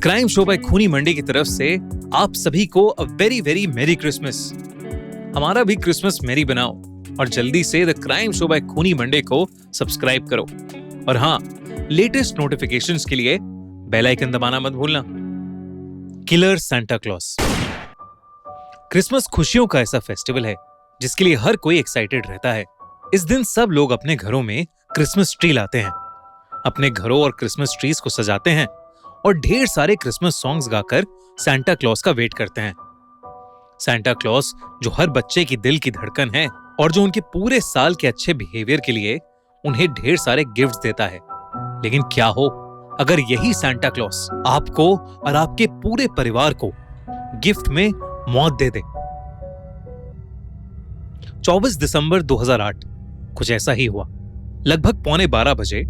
Crime show by खूनी मंडी की तरफ से आप सभी को अ वेरी वेरी मेरी क्रिसमस। हमारा भी क्रिसमस मेरी बनाओ और जल्दी से द क्राइम शो बाय खूनी मंडे को सब्सक्राइब करो। और हाँ, लेटेस्ट नोटिफिकेशंस के लिए बेल आइकन दबाना मत भूलना। Killer Santa Claus. क्रिसमस खुशियों का ऐसा फेस्टिवल है जिसके लिए हर कोई एक्साइटेड रहता है। इस दिन सब लोग अपने घरों में क्रिसमस ट्री लाते हैं, अपने घरों और क्रिसमस ट्रीज को सजाते हैं और ढेर सारे क्रिसमस सॉन्ग्स गाकर सांता क्लॉस का वेट करते हैं। सांता क्लॉस जो हर बच्चे की दिल की धड़कन है और जो उनके पूरे साल के अच्छे बिहेवियर के लिए उन्हें ढेर सारे गिफ्ट्स देता है। लेकिन क्या हो अगर यही सांता क्लॉस आपको और आपके पूरे परिवार को गिफ्ट में मौत दे दे। 24 दिसंबर 2008 कुछ ऐसा ही हुआ। लगभग 11:15 बजे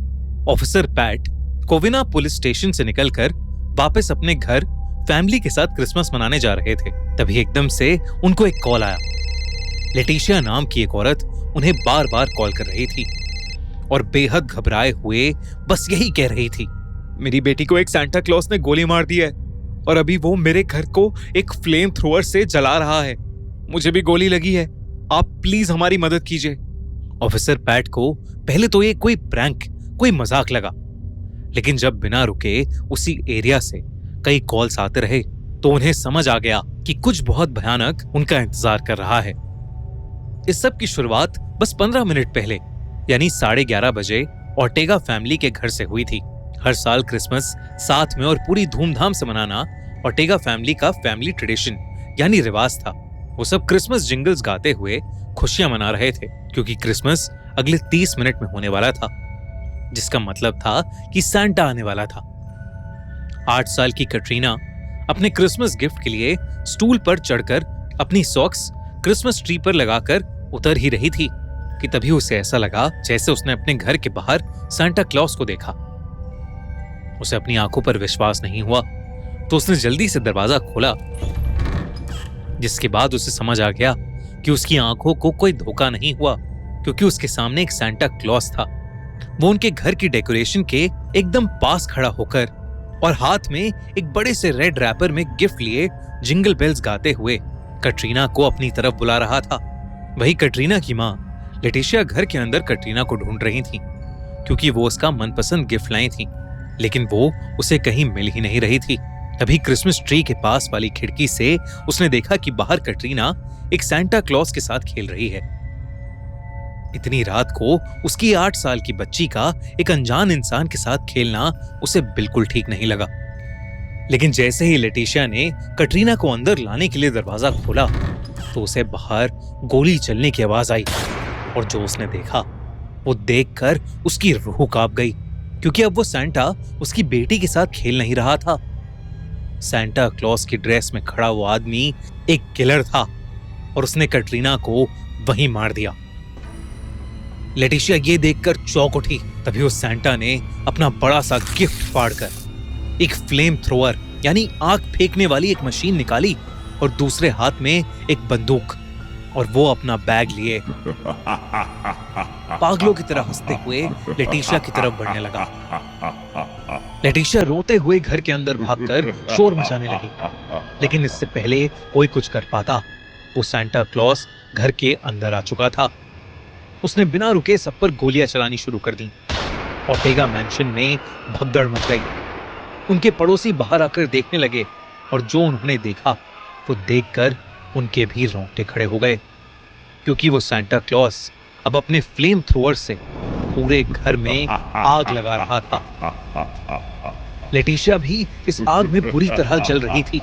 ऑफिसर पैट कोविना पुलिस स्टेशन से निकलकर वापस अपने घर फैमिली के साथ क्रिसमस मनाने जा रहे थे। तभी एकदम से उनको एक कॉल आया। लेटिशिया नाम की एक औरत उन्हें बार बार कॉल कर रही थी और बेहद घबराए हुए बस यही कह रही थी, मेरी बेटी को एक सांता क्लॉस ने गोली मार दी है और अभी वो मेरे घर को एक फ्लेम थ्रोअर से जला रहा है। मुझे भी गोली लगी है, आप प्लीज हमारी मदद कीजिए। ऑफिसर पैट को पहले तो ये कोई प्रैंक, कोई मजाक लगा, लेकिन जब बिना रुके उसी एरिया से कई कॉल्स आते रहे तो उन्हें समझ आ गया कि कुछ बहुत भयानक उनका इंतजार कर रहा है। इस सब की शुरुआत बस 15 मिनट पहले यानी 11:30 बजे ऑर्टेगा फैमिली के घर से हुई थी। हर साल क्रिसमस साथ में और पूरी धूमधाम से मनाना ऑर्टेगा फैमिली का फैमिली ट्रेडिशन यानी रिवाज था। वो सब क्रिसमस जिंगल्स गाते हुए खुशियां मना रहे थे क्योंकि क्रिसमस अगले 30 मिनट में होने वाला था, जिसका मतलब था कि सांता आने वाला था। 8 साल की कैटरीना अपने क्रिसमस गिफ्ट के लिए स्टूल पर चढ़कर अपनी सॉक्स क्रिसमस ट्री पर लगाकर उतर ही रही थी कि तभी उसे ऐसा लगा जैसे उसने अपने घर के बाहर सांता क्लॉस को देखा। उसे अपनी आंखों पर विश्वास नहीं हुआ तो उसने जल्दी से दरवाजा खोला, जिसके बाद उसे समझ आ गया कि उसकी आंखों को कोई धोखा नहीं हुआ क्योंकि उसके सामने एक सांता क्लॉस था। वो उनके घर की डेकोरेशन के एकदम पास खड़ा होकर और हाथ में एक बड़े से रेड रैपर में गिफ्ट लिए जिंगल बेल्स गाते हुए कैटरीना को अपनी तरफ बुला रहा था। वही कैटरीना की माँ लेटिशिया घर के अंदर कैटरीना को ढूंढ रही थी क्योंकि वो उसका मनपसंद गिफ्ट लाई थी, लेकिन वो उसे कहीं मिल ही नहीं रही थी। तभी क्रिसमस ट्री के पास वाली खिड़की से उसने देखा कि बाहर कैटरीना एक सांता क्लॉस के साथ खेल रही है। इतनी रात को उसकी 8 साल की बच्ची का एक अनजान इंसान के साथ खेलना उसे बिल्कुल ठीक नहीं लगा। लेकिन जैसे ही लेटिशिया ने कैटरीना को अंदर लाने के लिए दरवाजा खोला तो उसे बाहर गोली चलने की आवाज आई और जो उसने देखा वो देखकर उसकी रूह कांप गई क्योंकि अब वो सांता उसकी बेटी के साथ खेल नहीं रहा था। सांता क्लॉस की ड्रेस में खड़ा वो आदमी एक किलर था और उसने कैटरीना को वहीं मार दिया। लेटिशिया ये देखकर चौंक उठी। तभी उस सांता ने अपना बड़ा सा गिफ्ट फाड़कर एक फ्लेम थ्रोअर यानी आग फेंकने वाली एक मशीन निकाली और दूसरे हाथ में एक बंदूक, और वो अपना बैग लिए पागलों की तरह हंसते हुए लेटिशिया की तरफ बढ़ने लगा। लेटिशिया रोते हुए घर के अंदर भागकर शोर मचाने लगी, लेकिन इससे पहले कोई कुछ कर पाता वो सांता क्लॉस घर के अंदर आ चुका था। उसने बिना रुके सब पर गोलियां चलानी शुरू कर दी। ऑर्टेगा मैंशन में भगदड़ मच गई। उनके पड़ोसी बाहर आकर देखने लगे और जो उन्होंने देखा वो देखकर उनके भी रोंगटे खड़े हो गए क्योंकि वो सांता क्लॉस अब अपने फ्लेम थ्रोअर से पूरे घर में आग लगा रहा था। लेटिशिया भी इस आग में बुरी तरह जल रही थी,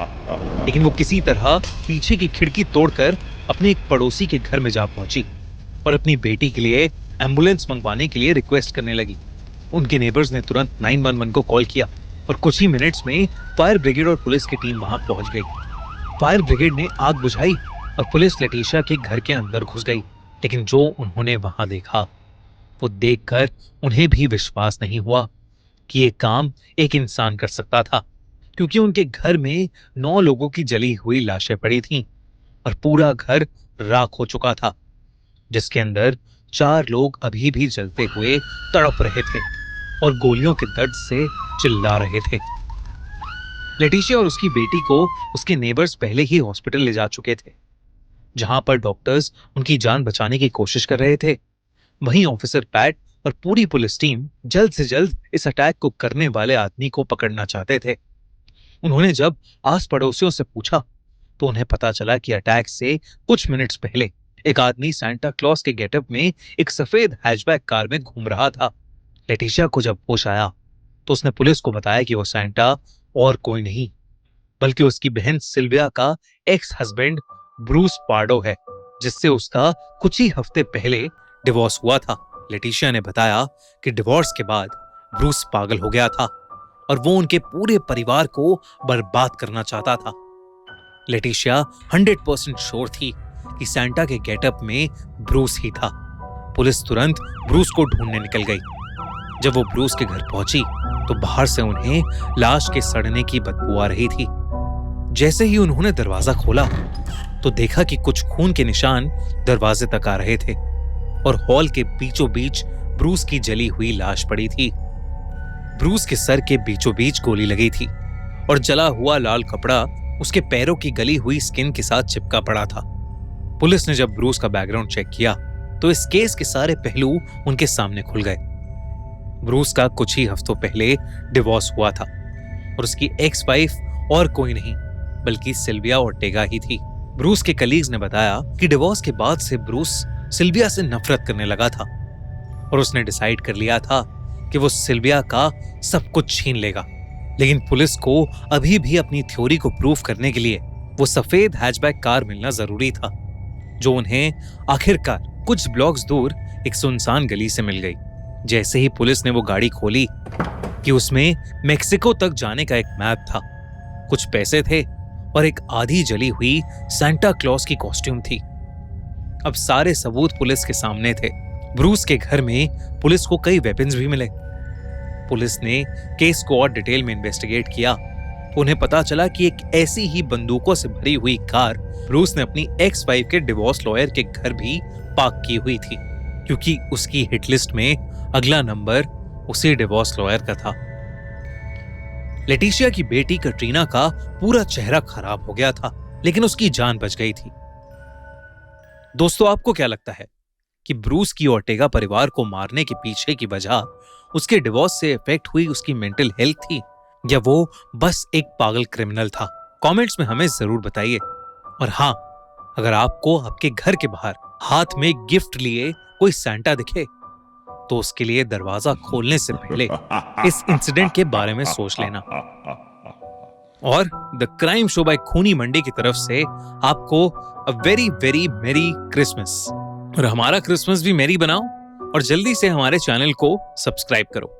लेकिन वो किसी तरह पीछे की खिड़की तोड़कर अपने एक पड़ोसी के घर में जा पहुंची और अपनी बेटी के लिए एम्बुलेंस मंगवाने के लिए रिक्वेस्ट करने लगी। उनके नेबर्स ने तुरंत 911 को कॉल किया और कुछ ही मिनट्स में फायर ब्रिगेड और पुलिस की टीम वहां पहुंच गई। फायर ब्रिगेड ने आग बुझाई और पुलिस लेटिशिया के घर के अंदर घुस गई, लेकिन जो उन्होंने वहां देखा वो देखकर उन्हें भी विश्वास नहीं हुआ कि ये काम एक इंसान कर सकता था, क्योंकि उनके घर में 9 लोगों की जली हुई लाशें पड़ी थीं और पूरा घर राख हो चुका था, जिसके अंदर 4 लोग अभी भी जलते हुए तड़प रहे थे और गोलियों के दर्द से चिल्ला रहे थे। लेटिशिया और उसकी बेटी को उसके नेबर्स पहले ही हॉस्पिटल ले जा चुके थे, जहां पर डॉक्टर्स उनकी जान बचाने की कोशिश कर रहे थे। वहीं ऑफिसर पैट और पूरी पुलिस टीम जल्द से जल्द इस अटैक को करने वाले आदमी को पकड़ना चाहते थे। उन्होंने जब आस पड़ोसियों से पूछा तो उन्हें पता चला कि अटैक से कुछ मिनट्स पहले एक आदमी सांता क्लॉज के गेटअप में एक सफेद हैचबैक कार में घूम रहा था। लेटिशिया को जब होश आया तो उसने पुलिस को बताया कि वो सांता और कोई नहीं बल्कि उसकी बहन सिल्विया का एक्स हस्बैंड ब्रूस पार्डो है, जिससे उसका कुछ ही हफ्ते पहले डिवोर्स हुआ था। लेटिशिया ने बताया कि डिवोर्स के बाद ब्रूस पागल हो गया था और वो उनके पूरे परिवार को बर्बाद करना चाहता था। लेटिशिया 100% श्योर थी कि सांता के गेटअप में ब्रूस ही था। पुलिस तुरंत ब्रूस को ढूंढने निकल गई। जब वो ब्रूस के घर पहुंची तो बाहर से उन्हें लाश के सड़ने की बदबू आ रही थी। जैसे ही उन्होंने दरवाजा खोला तो देखा कि कुछ खून के निशान दरवाजे तक आ रहे थे और हॉल के बीचों बीच ब्रूस की जली हुई लाश पड़ी थी। ब्रूस के सर के बीचों बीच गोली लगी थी और जला हुआ लाल कपड़ा उसके पैरों की गली हुई स्किन के साथ चिपका पड़ा था। पुलिस ने जब ब्रूस का बैकग्राउंड चेक किया तो इस केस के सारे पहलू उनके सामने खुल गए। ब्रूस का कुछ ही हफ्तों पहले डिवोर्स हुआ था और उसकी एक्स वाइफ और कोई नहीं बल्कि सिल्विया ओर्टेगा ही थी। ब्रूस के कलीग्स ने बताया कि डिवोर्स के बाद से ब्रूस सिल्विया से नफरत करने लगा था और उसने डिसाइड कर लिया था कि वो सिल्विया का सब कुछ छीन लेगा। लेकिन पुलिस को अभी भी अपनी थ्योरी को प्रूव करने के लिए वो सफेद हैचबैक कार मिलना जरूरी था, जो उन्हें आखिरकार कुछ ब्लॉक्स दूर एक सुनसान गली से मिल गई। जैसे ही पुलिस ने वो गाड़ी खोली कि उसमें मेक्सिको तक जाने का एक मैप था, कुछ पैसे थे और एक आधी जली हुई सांता क्लॉज की कॉस्ट्यूम थी। अब सारे सबूत पुलिस के सामने थे। ब्रूस के घर में पुलिस को कई वेपन्स भी मिले। पुलिस ने केस को और डिटेल में इन्वेस्टिगेट किया तो उन्हें पता चला कि एक ऐसी ही बंदूकों से भरी हुई कार ब्रूस ने अपनी एक्स वाइफ के डिवोर्स लॉयर के घर भी पार्क की हुई थी, क्योंकि उसकी हिट लिस्ट में अगला नंबर उसी डिवोर्स लॉयर का था। लेटिशिया की बेटी कैटरीना का पूरा चेहरा खराब हो गया था, लेकिन उसकी जान बच गई थी। दोस्तों, आपको क्या लगता है कि ब्रूस की ओर्टेगा परिवार को मारने के पीछे की वजह उसके डिवोर्स से इफेक्ट हुई उसकी मेंटल हेल्थ थी, या वो बस एक पागल क्रिमिनल था? कमेंट्स में हमें जरूर बताइए। और हाँ, अगर आपको आपके घर के बाहर हाथ में गिफ्ट लिए कोई सांता दिखे तो उसके लिए दरवाजा खोलने से पहले इस इंसिडेंट के बारे में सोच लेना। और द क्राइम शो बाय खूनी मंडी की तरफ से आपको अ वेरी वेरी मेरी क्रिसमस। और हमारा क्रिसमस भी मेरी बनाओ और जल्दी से हमारे चैनल को सब्सक्राइब करो।